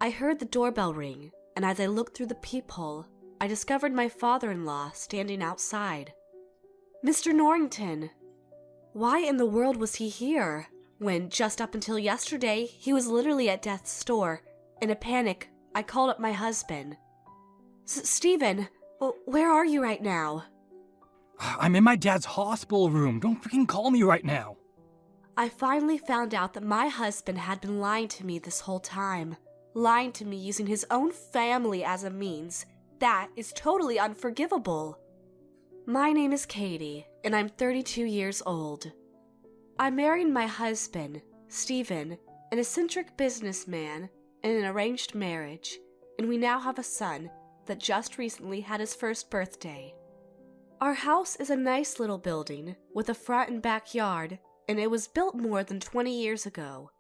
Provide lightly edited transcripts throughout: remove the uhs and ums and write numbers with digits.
I heard the doorbell ring, and as I looked through the peephole, I discovered my father-in-law standing outside. Mr. Norrington! Why in the world was he here, when just up until yesterday, he was literally at death's door? In a panic, I called up my husband. Stephen, where are you right now? I'm in my dad's hospital room. Don't freaking call me right now. I finally found out that my husband had been lying to me this whole time. Lying to me using his own family as a means. That is totally unforgivable. My name is Katie, and I'm 32 years old. I married my husband, Stephen, an eccentric businessman, in an arranged marriage, and we now have a son that just recently had his first birthday. Our house is a nice little building with a front and backyard, and it was built more than 20 years ago.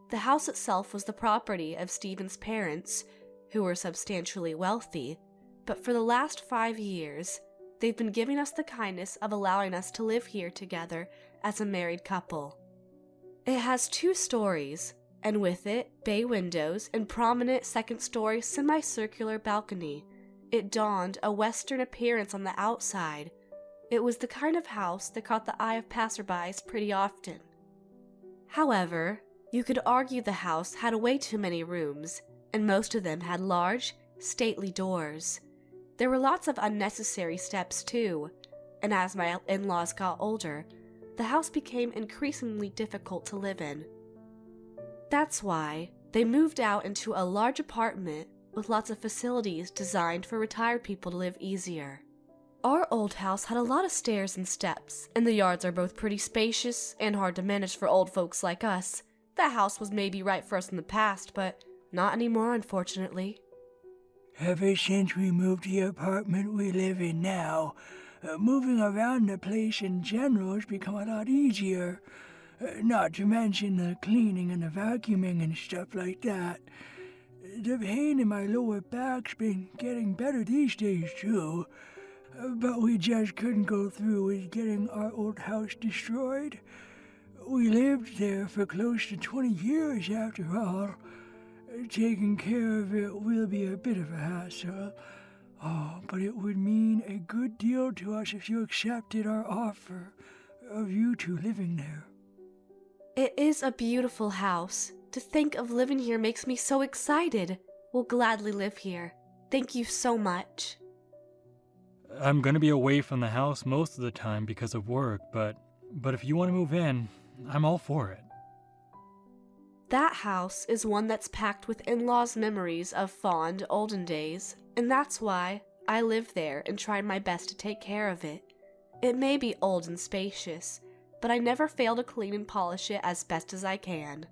The house itself was the property of Stephen's parents, who were substantially wealthy, but for the last 5 years, they've been giving us the kindness of allowing us to live here together as a married couple. It has 2 stories, and with it, bay windows and prominent second-story semicircular balcony. It donned a Western appearance on the outside. It was the kind of house that caught the eye of passerbys pretty often. However, you could argue the house had way too many rooms, and most of them had large, stately doors. There were lots of unnecessary steps too, and as my in-laws got older, the house became increasingly difficult to live in. That's why they moved out into a large apartment with lots of facilities designed for retired people to live easier. Our old house had a lot of stairs and steps, and the yards are both pretty spacious and hard to manage for old folks like us. That house was maybe right for us in the past, but not anymore, unfortunately. Ever since we moved to the apartment we live in now, moving around the place in general has become a lot easier. Not to mention the cleaning and the vacuuming and stuff like that. The pain in my lower back's been getting better these days too, but we just couldn't go through with getting our old house destroyed. We lived there for close to 20 years after all. Taking care of it will be a bit of a hassle. Oh, but it would mean a good deal to us if you accepted our offer of you two living there. It is a beautiful house. To think of living here makes me so excited. We'll gladly live here. Thank you so much. I'm gonna be away from the house most of the time because of work, but if you want to move in, I'm all for it. That house is one that's packed with in-laws' memories of fond, olden days, and that's why I live there and try my best to take care of it. It may be old and spacious, but I never fail to clean and polish it as best as I can.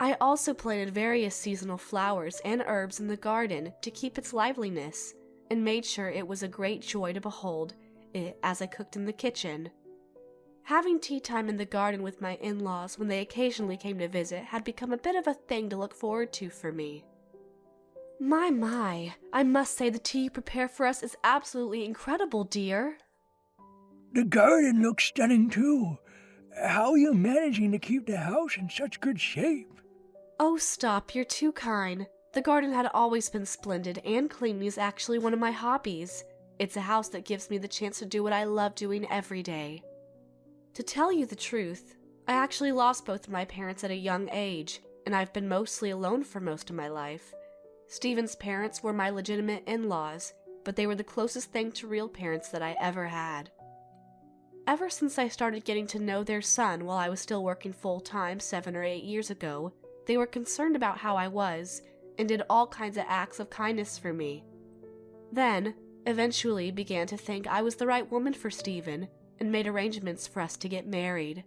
I also planted various seasonal flowers and herbs in the garden to keep its liveliness, and made sure it was a great joy to behold it as I cooked in the kitchen. Having tea time in the garden with my in-laws when they occasionally came to visit had become a bit of a thing to look forward to for me. My, I must say the tea you prepare for us is absolutely incredible, dear. The garden looks stunning too. How are you managing to keep the house in such good shape? Oh, stop, you're too kind. The garden had always been splendid, and cleaning is actually one of my hobbies. It's a house that gives me the chance to do what I love doing every day. To tell you the truth, I actually lost both of my parents at a young age, and I've been mostly alone for most of my life. Stephen's parents were my legitimate in-laws, but they were the closest thing to real parents that I ever had. Ever since I started getting to know their son while I was still working full-time 7 or 8 years ago, they were concerned about how I was, and did all kinds of acts of kindness for me. Then, eventually began to think I was the right woman for Stephen, and made arrangements for us to get married.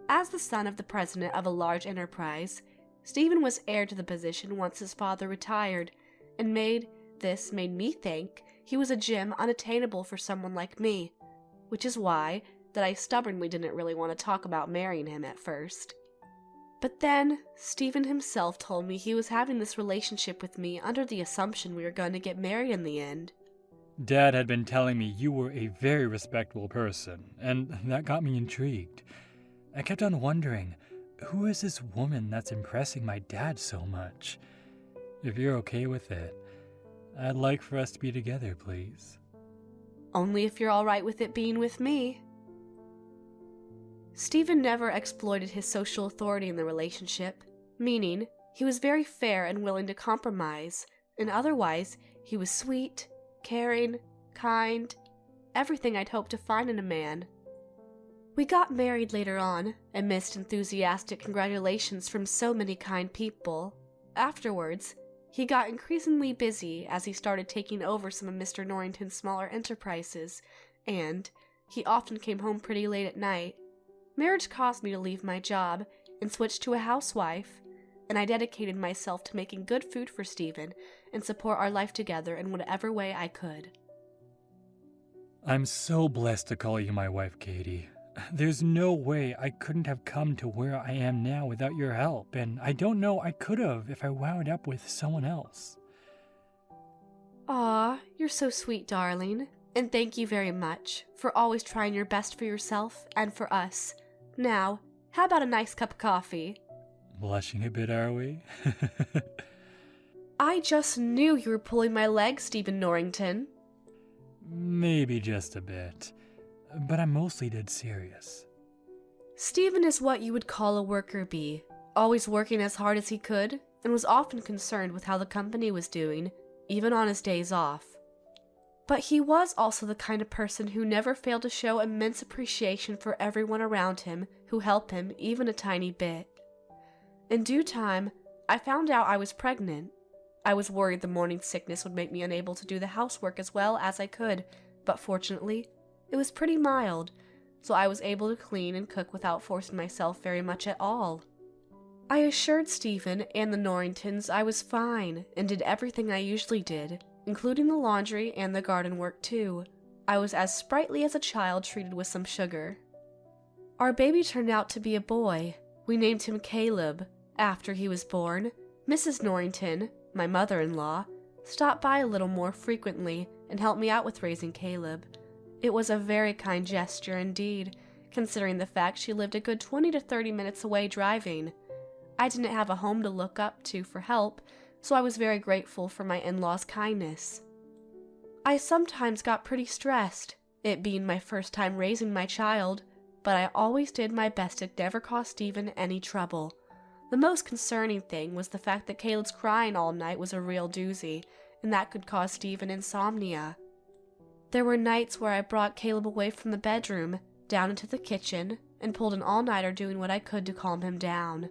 As the son of the president of a large enterprise, Stephen was heir to the position once his father retired, and made me think he was a gem unattainable for someone like me, which is why that I stubbornly didn't really want to talk about marrying him at first. But then, Stephen himself told me he was having this relationship with me under the assumption we were going to get married in the end. Dad had been telling me you were a very respectable person, and that got me intrigued. I kept on wondering, who is this woman that's impressing my dad so much? If you're okay with it, I'd like for us to be together, please. Only if you're all right with it being with me. Stephen never exploited his social authority in the relationship, meaning he was very fair and willing to compromise, and otherwise he was sweet, caring, kind, everything I'd hoped to find in a man. We got married later on, amidst enthusiastic congratulations from so many kind people. Afterwards, he got increasingly busy as he started taking over some of Mr. Norrington's smaller enterprises, and he often came home pretty late at night. Marriage caused me to leave my job and switch to a housewife, and I dedicated myself to making good food for Stephen and support our life together in whatever way I could. I'm so blessed to call you my wife, Katie. There's no way I couldn't have come to where I am now without your help, and I don't know I could have if I wound up with someone else. Aw, you're so sweet, darling, and thank you very much for always trying your best for yourself and for us. Now, how about a nice cup of coffee? Blushing a bit, are we? I just knew you were pulling my leg, Stephen Norrington. Maybe just a bit, but I'm mostly dead serious. Stephen is what you would call a worker bee, always working as hard as he could, and was often concerned with how the company was doing, even on his days off. But he was also the kind of person who never failed to show immense appreciation for everyone around him who helped him even a tiny bit. In due time, I found out I was pregnant. I was worried the morning sickness would make me unable to do the housework as well as I could, but fortunately, it was pretty mild, so I was able to clean and cook without forcing myself very much at all. I assured Stephen and the Norringtons I was fine and did everything I usually did, including the laundry and the garden work too. I was as sprightly as a child treated with some sugar. Our baby turned out to be a boy. We named him Caleb. After he was born, Mrs. Norrington, my mother-in-law, stopped by a little more frequently and helped me out with raising Caleb. It was a very kind gesture indeed, considering the fact she lived a good 20 to 30 minutes away driving. I didn't have a home to look up to for help, so I was very grateful for my in-laws' kindness. I sometimes got pretty stressed, it being my first time raising my child, but I always did my best to never cause Stephen any trouble. The most concerning thing was the fact that Caleb's crying all night was a real doozy, and that could cause Stephen insomnia. There were nights where I brought Caleb away from the bedroom, down into the kitchen, and pulled an all-nighter doing what I could to calm him down.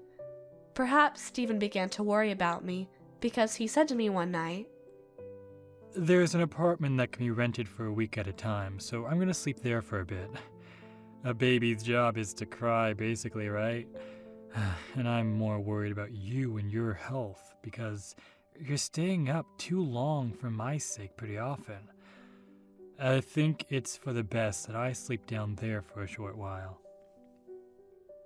Perhaps Stephen began to worry about me, because he said to me one night, There's an apartment that can be rented for a week at a time, so I'm gonna sleep there for a bit. A baby's job is to cry, basically, right? And I'm more worried about you and your health, because you're staying up too long for my sake pretty often. I think it's for the best that I sleep down there for a short while.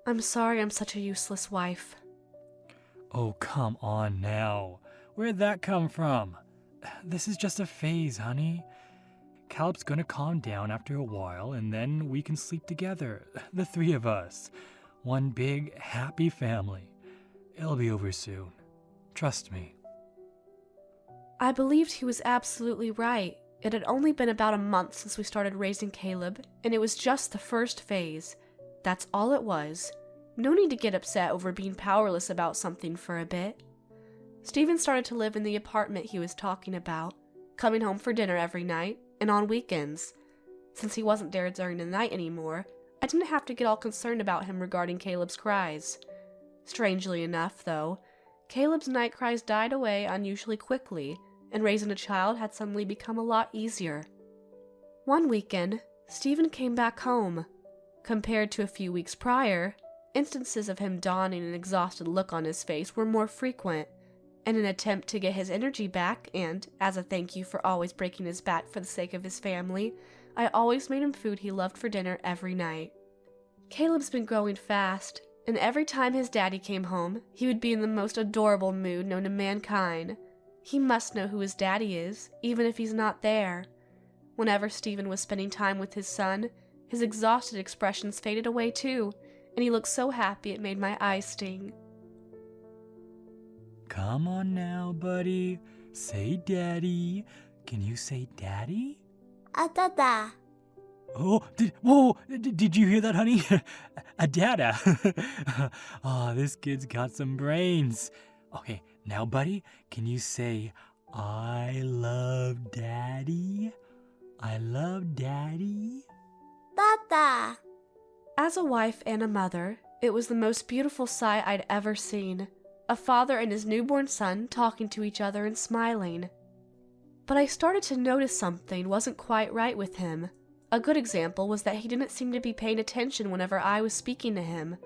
I'm sorry I'm such a useless wife. Oh, come on now. Where'd that come from? This is just a phase, honey. Caleb's gonna calm down after a while, and then we can sleep together, the three of us. One big, happy family. It'll be over soon. Trust me. I believed he was absolutely right. It had only been about a month since we started raising Caleb, and it was just the first phase. That's all it was. No need to get upset over being powerless about something for a bit. Stephen started to live in the apartment he was talking about, coming home for dinner every night, and on weekends. Since he wasn't there during the night anymore, I didn't have to get all concerned about him regarding Caleb's cries. Strangely enough, though, Caleb's night cries died away unusually quickly, and raising a child had suddenly become a lot easier. One weekend, Stephen came back home. Compared to a few weeks prior, instances of him donning an exhausted look on his face were more frequent. In an attempt to get his energy back, and as a thank you for always breaking his back for the sake of his family, I always made him food he loved for dinner every night. Caleb's been growing fast, and every time his daddy came home, he would be in the most adorable mood known to mankind. He must know who his daddy is, even if he's not there. Whenever Stephen was spending time with his son, his exhausted expressions faded away too, and he looked so happy it made my eyes sting. Come on now, buddy. Say daddy. Can you say daddy? Dada. Oh, did you hear that, honey? A dada. Oh, this kid's got some brains. Okay, now, buddy, can you say, I love daddy? I love daddy? Dada. As a wife and a mother, it was the most beautiful sight I'd ever seen. A father and his newborn son talking to each other and smiling. But I started to notice something wasn't quite right with him. A good example was that he didn't seem to be paying attention whenever I was speaking to him.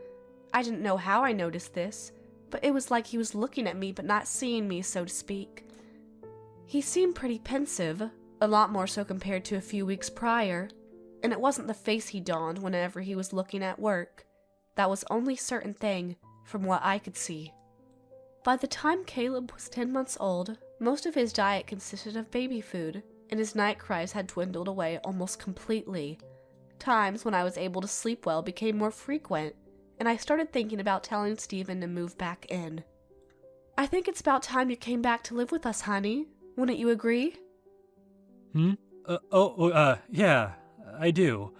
I didn't know how I noticed this, but it was like he was looking at me but not seeing me, so to speak. He seemed pretty pensive, a lot more so compared to a few weeks prior, and it wasn't the face he donned whenever he was looking at work. That was only certain thing, from what I could see. By the time Caleb was 10 months old, most of his diet consisted of baby food, and his night cries had dwindled away almost completely. Times when I was able to sleep well became more frequent, and I started thinking about telling Stephen to move back in. I think it's about time you came back to live with us, honey. Wouldn't you agree? Yeah, I do.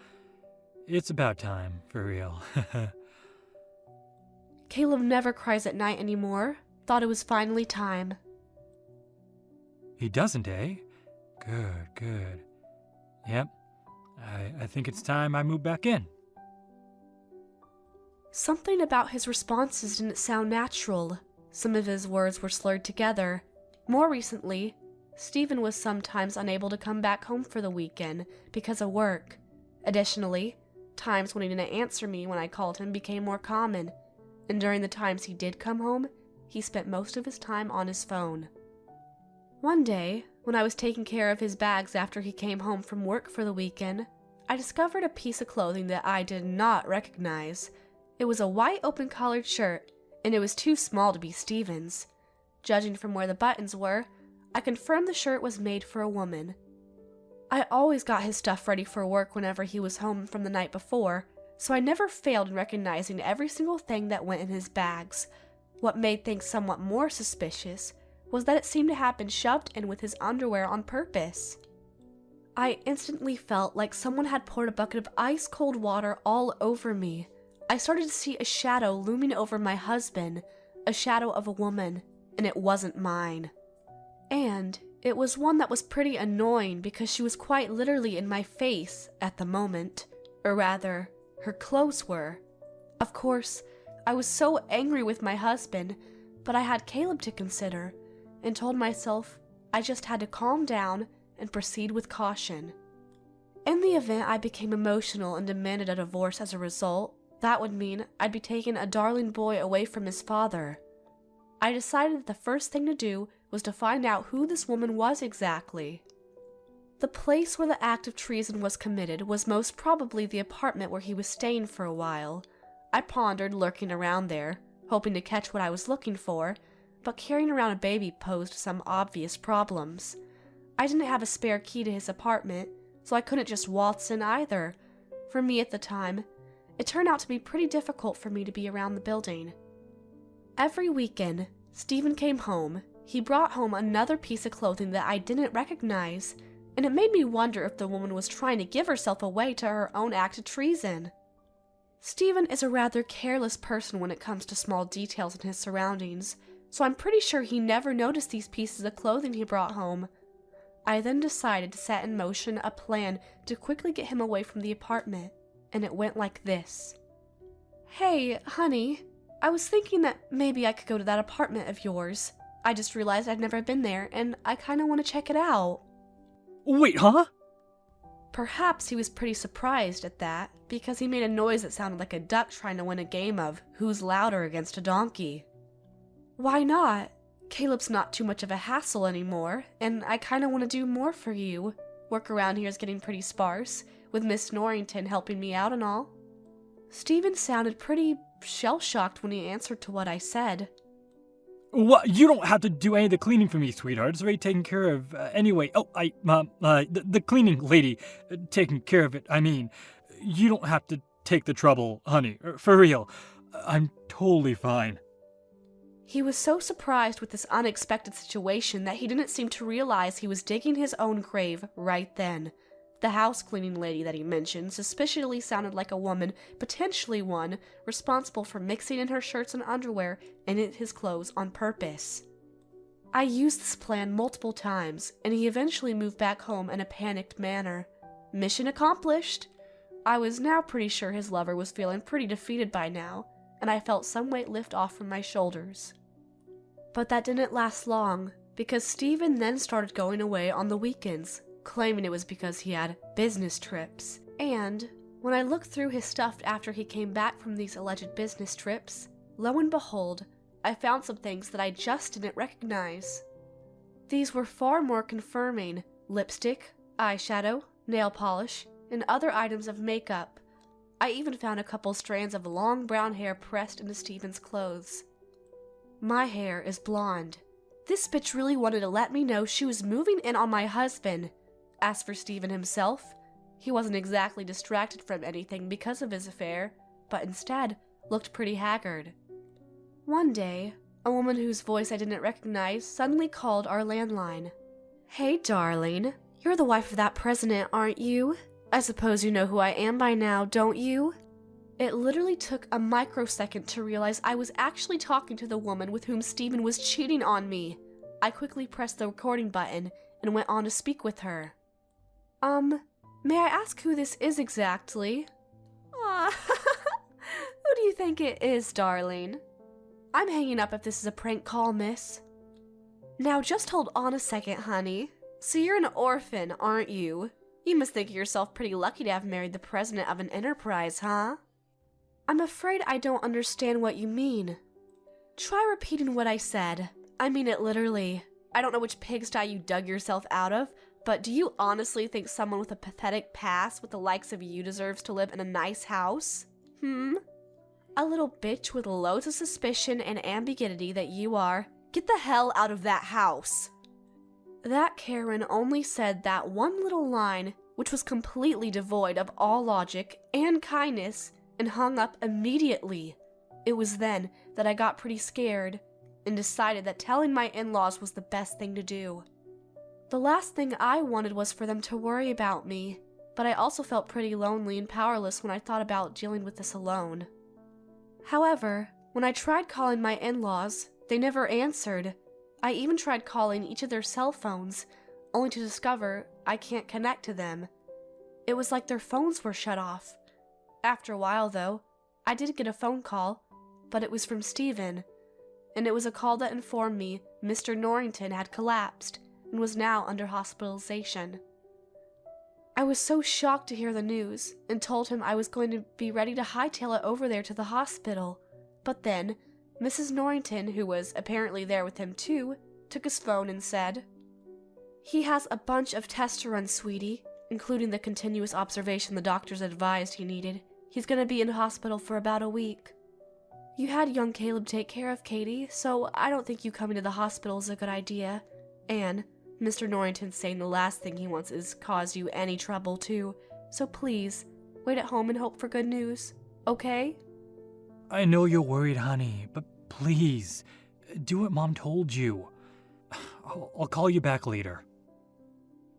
It's about time, for real. Caleb never cries at night anymore. Thought it was finally time. He doesn't, eh? Good. Yep, I think it's time I move back in. Something about his responses didn't sound natural. Some of his words were slurred together. More recently, Stephen was sometimes unable to come back home for the weekend because of work. Additionally, times when he didn't answer me when I called him became more common, and during the times he did come home, he spent most of his time on his phone. One day, when I was taking care of his bags after he came home from work for the weekend, I discovered a piece of clothing that I did not recognize. It was a white open-collared shirt, and it was too small to be Stephen's. Judging from where the buttons were, I confirmed the shirt was made for a woman. I always got his stuff ready for work whenever he was home from the night before, so I never failed in recognizing every single thing that went in his bags. What made things somewhat more suspicious was that it seemed to have been shoved in with his underwear on purpose. I instantly felt like someone had poured a bucket of ice-cold water all over me. I started to see a shadow looming over my husband, a shadow of a woman, and it wasn't mine. And it was one that was pretty annoying because she was quite literally in my face at the moment. Or rather, her clothes were. Of course, I was so angry with my husband, but I had Caleb to consider, and told myself I just had to calm down and proceed with caution. In the event I became emotional and demanded a divorce as a result, that would mean I'd be taking a darling boy away from his father. I decided that the first thing to do was to find out who this woman was exactly. The place where the act of treason was committed was most probably the apartment where he was staying for a while. I pondered lurking around there, hoping to catch what I was looking for, but carrying around a baby posed some obvious problems. I didn't have a spare key to his apartment, so I couldn't just waltz in either. For me at the time, it turned out to be pretty difficult for me to be around the building. Every weekend, Stephen came home. He brought home another piece of clothing that I didn't recognize, and it made me wonder if the woman was trying to give herself away to her own act of treason. Stephen is a rather careless person when it comes to small details in his surroundings, so I'm pretty sure he never noticed these pieces of clothing he brought home. I then decided to set in motion a plan to quickly get him away from the apartment, and it went like this. Hey, honey, I was thinking that maybe I could go to that apartment of yours. I just realized I'd never been there, and I kinda want to check it out. Wait, huh? Perhaps he was pretty surprised at that, because he made a noise that sounded like a duck trying to win a game of Who's Louder against a donkey. Why not? Caleb's not too much of a hassle anymore, and I kinda want to do more for you. Work around here is getting pretty sparse, with Miss Norrington helping me out and all. Stephen sounded pretty shell-shocked when he answered to what I said. What? You don't have to do any of the cleaning for me, sweetheart. It's already taken care of. Anyway, the cleaning lady taking care of it. I mean, you don't have to take the trouble, honey. For real. I'm totally fine. He was so surprised with this unexpected situation that he didn't seem to realize he was digging his own grave right then. The house cleaning lady that he mentioned suspiciously sounded like a woman, potentially one, responsible for mixing in her shirts and underwear and in his clothes on purpose. I used this plan multiple times, and he eventually moved back home in a panicked manner. Mission accomplished! I was now pretty sure his lover was feeling pretty defeated by now, and I felt some weight lift off from my shoulders. But that didn't last long, because Steven then started going away on the weekends, claiming it was because he had business trips. And when I looked through his stuff after he came back from these alleged business trips, lo and behold, I found some things that I just didn't recognize. These were far more confirming: lipstick, eyeshadow, nail polish, and other items of makeup. I even found a couple strands of long brown hair pressed into Steven's clothes. My hair is blonde. This bitch really wanted to let me know she was moving in on my husband. As for Steven himself, he wasn't exactly distracted from anything because of his affair, but instead looked pretty haggard. One day, a woman whose voice I didn't recognize suddenly called our landline. "Hey, darling, you're the wife of that president, aren't you? I suppose you know who I am by now, don't you?" It literally took a microsecond to realize I was actually talking to the woman with whom Steven was cheating on me. I quickly pressed the recording button and went on to speak with her. May I ask who this is exactly?" "Aw, who do you think it is, darling?" "I'm hanging up if this is a prank call, miss." "Now just hold on a second, honey. So you're an orphan, aren't you? You must think yourself pretty lucky to have married the president of an enterprise, huh?" "I'm afraid I don't understand what you mean." "Try repeating what I said. I mean it literally. I don't know which pigsty you dug yourself out of, but do you honestly think someone with a pathetic past with the likes of you deserves to live in a nice house? A little bitch with loads of suspicion and ambiguity that you are. Get the hell out of that house." That Karen only said that one little line, which was completely devoid of all logic and kindness, and hung up immediately. It was then that I got pretty scared and decided that telling my in-laws was the best thing to do. The last thing I wanted was for them to worry about me, but I also felt pretty lonely and powerless when I thought about dealing with this alone. However, when I tried calling my in-laws, they never answered. I even tried calling each of their cell phones, only to discover I can't connect to them. It was like their phones were shut off. After a while, though, I did get a phone call, but it was from Steven, and it was a call that informed me Mr. Norrington had collapsed and was now under hospitalization. I was so shocked to hear the news and told him I was going to be ready to hightail it over there to the hospital. But then, Mrs. Norrington, who was apparently there with him too, took his phone and said, "He has a bunch of tests to run, sweetie, including the continuous observation the doctors advised he needed. He's going to be in hospital for about a week. You had young Caleb take care of Katie, so I don't think you coming to the hospital is a good idea. And Mr. Norrington's saying the last thing he wants is cause you any trouble, too. So please, wait at home and hope for good news, okay?" I know you're worried, honey, but please, do what Mom told you. I'll call you back later.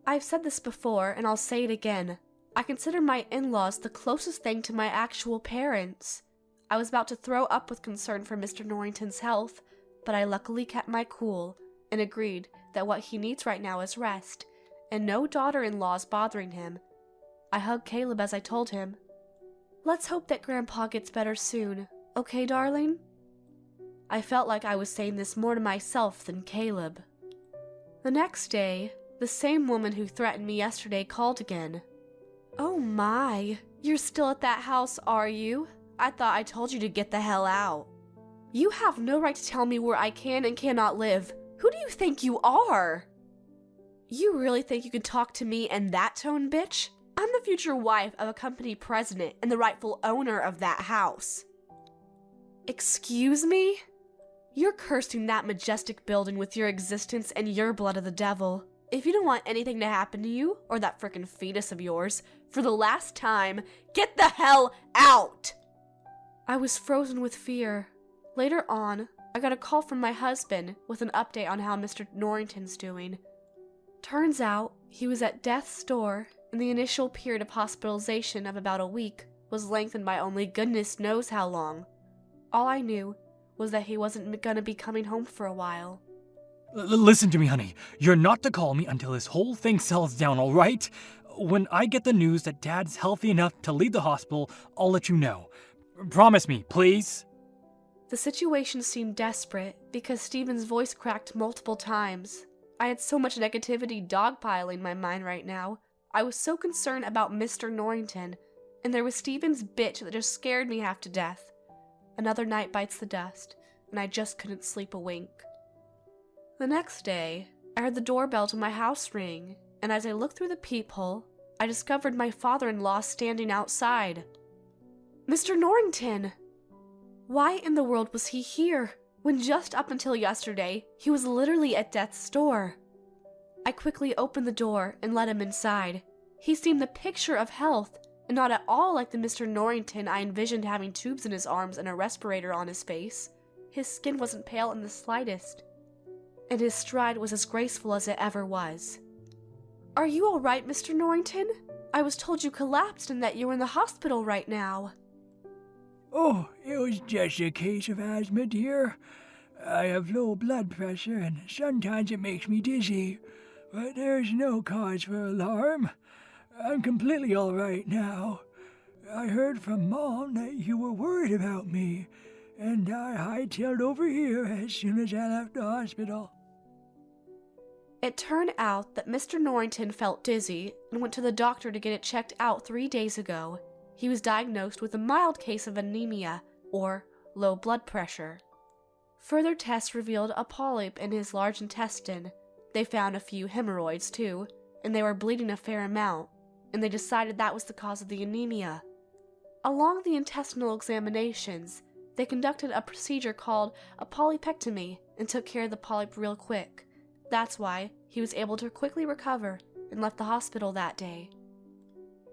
I've said this before, and I'll say it again. I consider my in-laws the closest thing to my actual parents. I was about to throw up with concern for Mr. Norrington's health, but I luckily kept my cool and agreed that what he needs right now is rest, and no daughter-in-laws bothering him. I hugged Caleb as I told him, "Let's hope that Grandpa gets better soon, okay, darling?" I felt like I was saying this more to myself than Caleb. The next day, the same woman who threatened me yesterday called again. "Oh my, you're still at that house, are you? I thought I told you to get the hell out. You have no right to tell me where I can and cannot live. Who do you think you are? You really think you can talk to me in that tone, bitch? I'm the future wife of a company president and the rightful owner of that house." "Excuse me? You're cursing that majestic building with your existence and your blood of the devil. If you don't want anything to happen to you, or that frickin' fetus of yours, for the last time, get the hell out!" I was frozen with fear. Later on, I got a call from my husband with an update on how Mr. Norrington's doing. Turns out he was at death's door, and the initial period of hospitalization of about a week was lengthened by only goodness knows how long. All I knew was that he wasn't gonna be coming home for a while. Listen to me, honey. You're not to call me until this whole thing settles down, all right? When I get the news that Dad's healthy enough to leave the hospital, I'll let you know. Promise me, please. The situation seemed desperate because Stephen's voice cracked multiple times. I had so much negativity dogpiling my mind right now. I was so concerned about Mr. Norrington, and there was Stephen's bitch that just scared me half to death. Another night bites the dust, and I just couldn't sleep a wink. The next day, I heard the doorbell to my house ring, and as I looked through the peephole, I discovered my father-in-law standing outside. Mr. Norrington! Why in the world was he here, when just up until yesterday, he was literally at death's door? I quickly opened the door and let him inside. He seemed the picture of health, and not at all like the Mr. Norrington I envisioned having tubes in his arms and a respirator on his face. His skin wasn't pale in the slightest, and his stride was as graceful as it ever was. Are you all right, Mr. Norrington? I was told you collapsed and that you were in the hospital right now. Oh, it was just a case of asthma, dear. I have low blood pressure, and sometimes it makes me dizzy. But there's no cause for alarm. I'm completely all right now. I heard from Mom that you were worried about me, and I hightailed over here as soon as I left the hospital. It turned out that Mr. Norrington felt dizzy and went to the doctor to get it checked out 3 days ago. He was diagnosed with a mild case of anemia, or low blood pressure. Further tests revealed a polyp in his large intestine. They found a few hemorrhoids too, and they were bleeding a fair amount, and they decided that was the cause of the anemia. Along the intestinal examinations, they conducted a procedure called a polypectomy and took care of the polyp real quick. That's why he was able to quickly recover and left the hospital that day.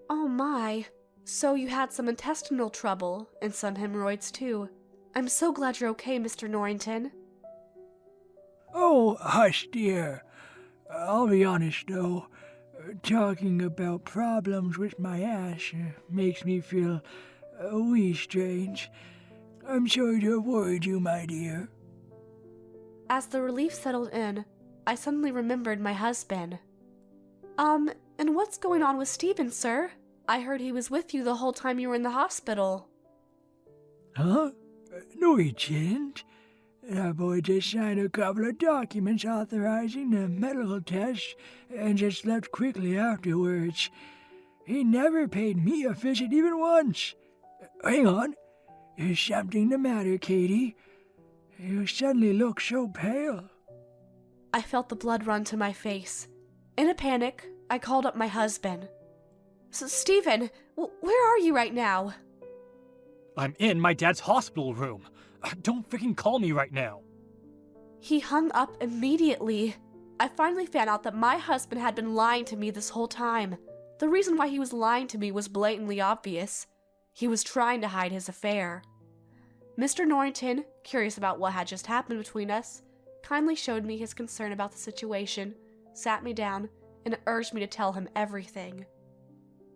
Oh my, so you had some intestinal trouble and some hemorrhoids too. I'm so glad you're okay, Mr. Norrington. Oh, hush, dear. I'll be honest, though. Talking about problems with my ass makes me feel a wee strange. I'm sorry to have worried you, my dear. As the relief settled in, I suddenly remembered my husband. And what's going on with Stephen, sir? I heard he was with you the whole time you were in the hospital. Huh? No, he didn't. That boy just signed a couple of documents authorizing the medical test and just left quickly afterwards. He never paid me a visit even once. Hang on. Is something the matter, Katie? You suddenly look so pale. I felt the blood run to my face. In a panic, I called up my husband. So, Stephen, where are you right now? I'm in my dad's hospital room. Don't freaking call me right now. He hung up immediately. I finally found out that my husband had been lying to me this whole time. The reason why he was lying to me was blatantly obvious. He was trying to hide his affair. Mr. Norrington, curious about what had just happened between us, kindly showed me his concern about the situation, sat me down, and urged me to tell him everything.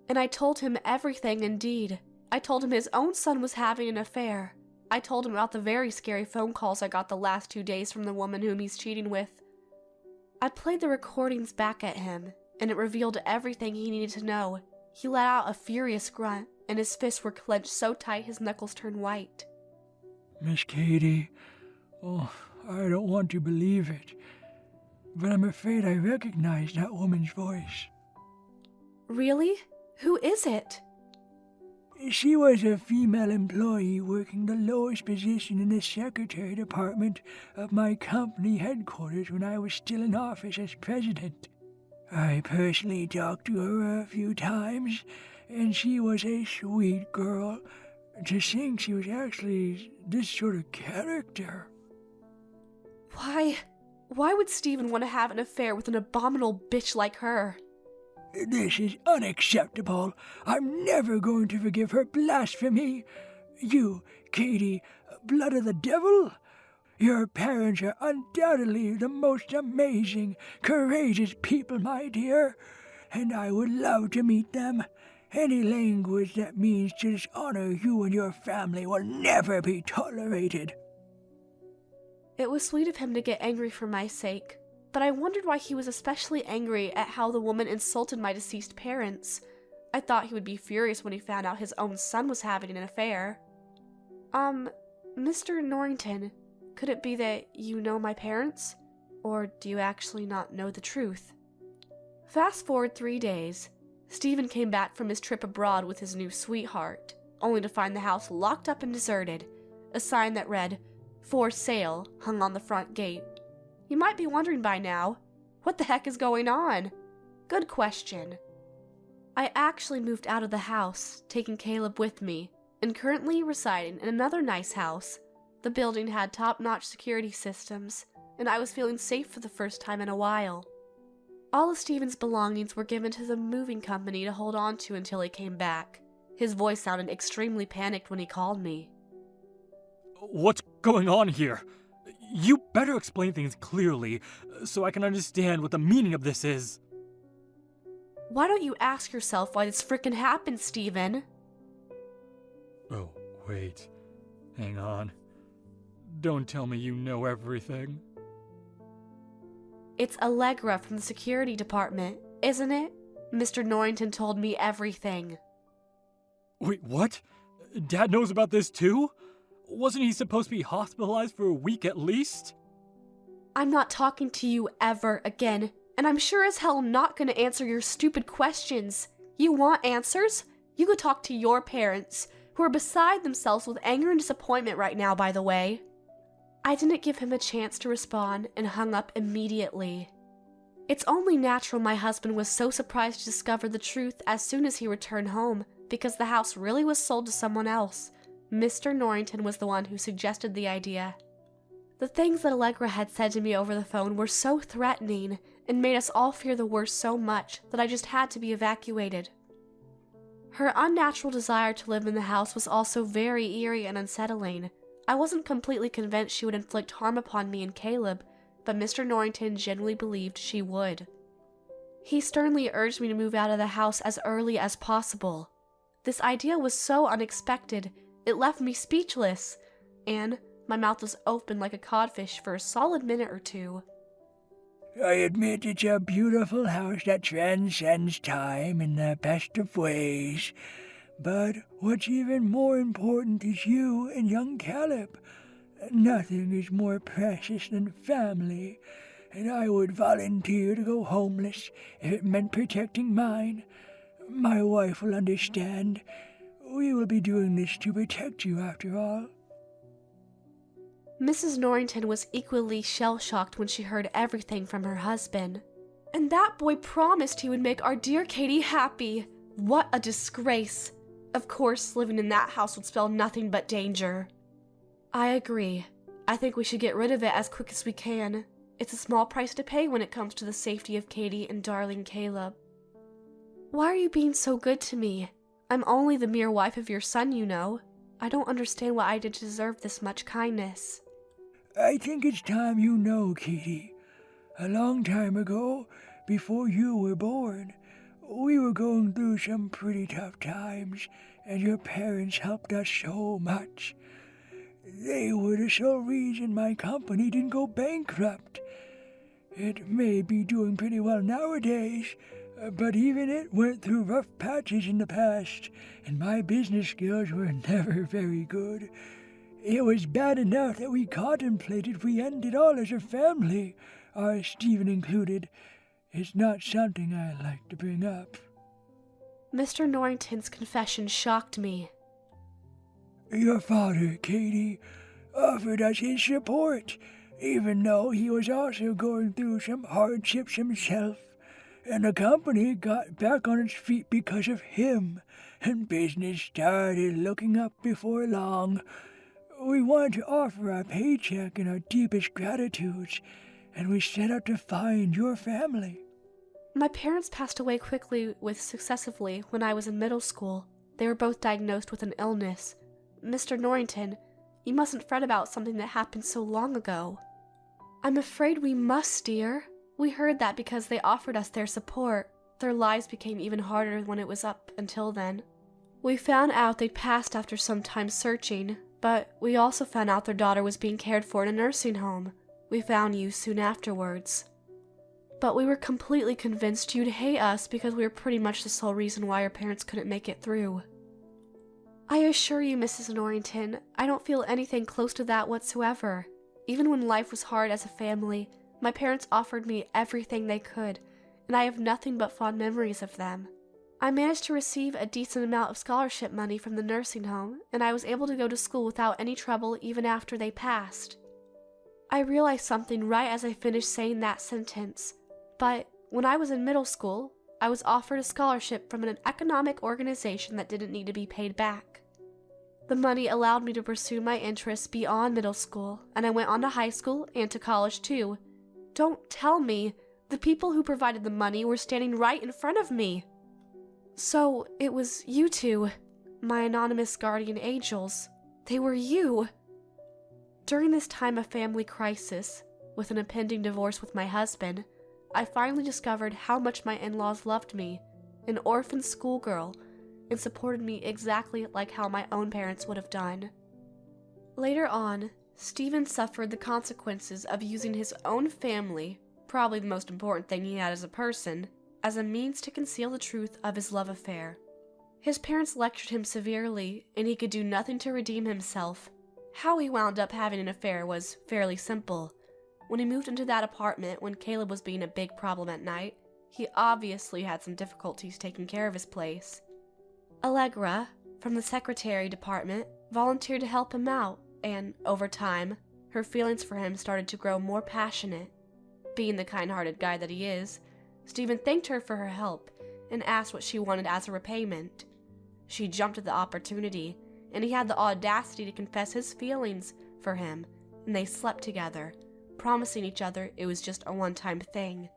And I told him everything indeed. I told him his own son was having an affair. I told him about the very scary phone calls I got the last 2 days from the woman whom he's cheating with. I played the recordings back at him, and it revealed everything he needed to know. He let out a furious grunt, and his fists were clenched so tight his knuckles turned white. Miss Katie, I don't want to believe it, but I'm afraid I recognize that woman's voice. Really? Who is it? She was a female employee working the lowest position in the secretary department of my company headquarters when I was still in office as president. I personally talked to her a few times, and she was a sweet girl. To think she was actually this sort of character. Why would Stephen want to have an affair with an abominable bitch like her? This is unacceptable. I'm never going to forgive her blasphemy. You, Katie, blood of the devil? Your parents are undoubtedly the most amazing, courageous people, my dear, and I would love to meet them. Any language that means to dishonor you and your family will never be tolerated. It was sweet of him to get angry for my sake, but I wondered why he was especially angry at how the woman insulted my deceased parents. I thought he would be furious when he found out his own son was having an affair. Mr. Norrington, could it be that you know my parents? Or do you actually not know the truth? Fast forward 3 days. Stephen came back from his trip abroad with his new sweetheart, only to find the house locked up and deserted. A sign that read, "For sale," hung on the front gate. You might be wondering by now, what the heck is going on? Good question. I actually moved out of the house, taking Caleb with me, and currently residing in another nice house. The building had top-notch security systems, and I was feeling safe for the first time in a while. All of Stephen's belongings were given to the moving company to hold on to until he came back. His voice sounded extremely panicked when he called me. What's going on here? You better explain things clearly so I can understand what the meaning of this is. Why don't you ask yourself why this frickin' happened, Stephen? Oh, wait. Hang on. Don't tell me you know everything. It's Allegra from the security department, isn't it? Mr. Norrington told me everything. Wait, what? Dad knows about this too? Wasn't he supposed to be hospitalized for a week at least? I'm not talking to you ever again, and I'm sure as hell not gonna answer your stupid questions. You want answers? You could talk to your parents, who are beside themselves with anger and disappointment right now, by the way. I didn't give him a chance to respond and hung up immediately. It's only natural my husband was so surprised to discover the truth as soon as he returned home, because the house really was sold to someone else. Mr. Norrington was the one who suggested the idea. The things that Allegra had said to me over the phone were so threatening and made us all fear the worst so much that I just had to be evacuated. Her unnatural desire to live in the house was also very eerie and unsettling. I wasn't completely convinced she would inflict harm upon me and Caleb, but Mr. Norrington genuinely believed she would. He sternly urged me to move out of the house as early as possible. This idea was so unexpected, it left me speechless, and my mouth was open like a codfish for a solid minute or two. I admit it's a beautiful house that transcends time in the best of ways. But what's even more important is you and young Caleb. Nothing is more precious than family, and I would volunteer to go homeless if it meant protecting mine. My wife will understand. We will be doing this to protect you after all. Mrs. Norrington was equally shell-shocked when she heard everything from her husband. And that boy promised he would make our dear Katie happy. What a disgrace. Of course, living in that house would spell nothing but danger. I agree. I think we should get rid of it as quick as we can. It's a small price to pay when it comes to the safety of Katie and darling Caleb. Why are you being so good to me? I'm only the mere wife of your son, you know. I don't understand what I did to deserve this much kindness. I think it's time you know, Katie. A long time ago, before you were born, we were going through some pretty tough times, and your parents helped us so much. They were the sole reason my company didn't go bankrupt. It may be doing pretty well nowadays, but even it went through rough patches in the past, and my business skills were never very good. It was bad enough that we contemplated if we ended all as a family, our Stephen included. It's not something I like to bring up. Mr. Norrington's confession shocked me. Your father, Katie, offered us his support, even though he was also going through some hardships himself. And the company got back on its feet because of him, and business started looking up before long. We wanted to offer our paycheck and our deepest gratitudes, and we set out to find your family. My parents passed away successively when I was in middle school. They were both diagnosed with an illness. Mr. Norrington, You mustn't fret about something that happened so long ago." "I'm afraid we must, dear. We heard that because they offered us their support. Their lives became even harder when it was up until then. We found out they'd passed after some time searching, but we also found out their daughter was being cared for in a nursing home. We found you soon afterwards. But we were completely convinced you'd hate us because we were pretty much the sole reason why our parents couldn't make it through." "I assure you, Mrs. Norrington, I don't feel anything close to that whatsoever. Even when life was hard as a family, my parents offered me everything they could, and I have nothing but fond memories of them. I managed to receive a decent amount of scholarship money from the nursing home, and I was able to go to school without any trouble even after they passed." I realized something right as I finished saying that sentence, but when I was in middle school, I was offered a scholarship from an economic organization that didn't need to be paid back. The money allowed me to pursue my interests beyond middle school, and I went on to high school and to college too. Don't tell me! The people who provided the money were standing right in front of me. So, it was you two, my anonymous guardian angels. They were you. During this time of family crisis, with an impending divorce with my husband, I finally discovered how much my in-laws loved me, an orphan schoolgirl, and supported me exactly like how my own parents would have done. Later on, Stephen suffered the consequences of using his own family, probably the most important thing he had as a person, as a means to conceal the truth of his love affair. His parents lectured him severely, and he could do nothing to redeem himself. How he wound up having an affair was fairly simple. When he moved into that apartment when Caleb was being a big problem at night, he obviously had some difficulties taking care of his place. Allegra, from the secretary department, volunteered to help him out, and, over time, her feelings for him started to grow more passionate. Being the kind-hearted guy that he is, Stephen thanked her for her help and asked what she wanted as a repayment. She jumped at the opportunity, and he had the audacity to confess his feelings for him, and they slept together, promising each other it was just a one-time thing.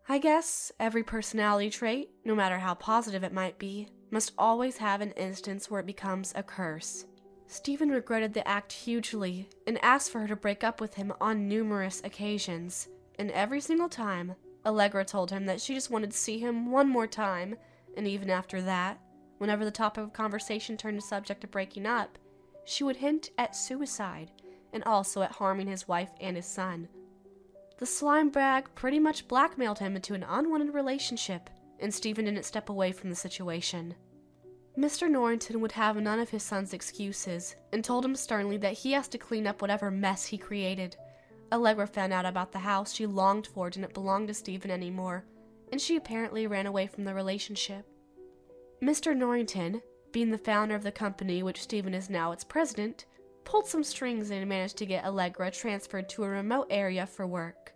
I guess every personality trait, no matter how positive it might be, must always have an instance where it becomes a curse. Stephen regretted the act hugely and asked for her to break up with him on numerous occasions, and every single time, Allegra told him that she just wanted to see him one more time, and even after that, whenever the topic of conversation turned to subject of breaking up, she would hint at suicide, and also at harming his wife and his son. The slime bag pretty much blackmailed him into an unwanted relationship, and Stephen didn't step away from the situation. Mr. Norrington would have none of his son's excuses, and told him sternly that he has to clean up whatever mess he created. Allegra found out about the house she longed for didn't belong to Stephen anymore, and she apparently ran away from the relationship. Mr. Norrington, being the founder of the company which Stephen is now its president, pulled some strings and managed to get Allegra transferred to a remote area for work.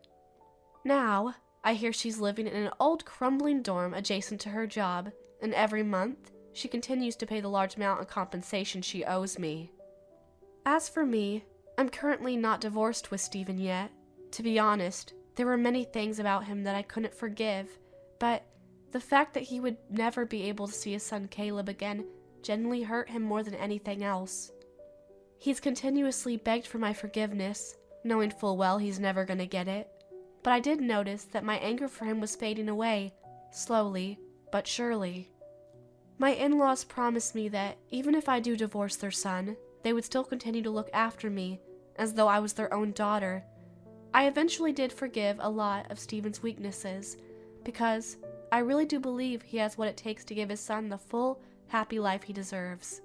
Now, I hear she's living in an old crumbling dorm adjacent to her job, and every month, she continues to pay the large amount of compensation she owes me. As for me, I'm currently not divorced with Stephen yet. To be honest, there were many things about him that I couldn't forgive, but the fact that he would never be able to see his son Caleb again genuinely hurt him more than anything else. He's continuously begged for my forgiveness, knowing full well he's never gonna get it, but I did notice that my anger for him was fading away, slowly but surely. My in-laws promised me that even if I do divorce their son, they would still continue to look after me, as though I was their own daughter. I eventually did forgive a lot of Stephen's weaknesses, because I really do believe he has what it takes to give his son the full, happy life he deserves.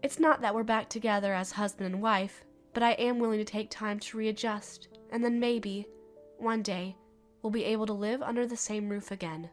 It's not that we're back together as husband and wife, but I am willing to take time to readjust, and then maybe, one day, we'll be able to live under the same roof again.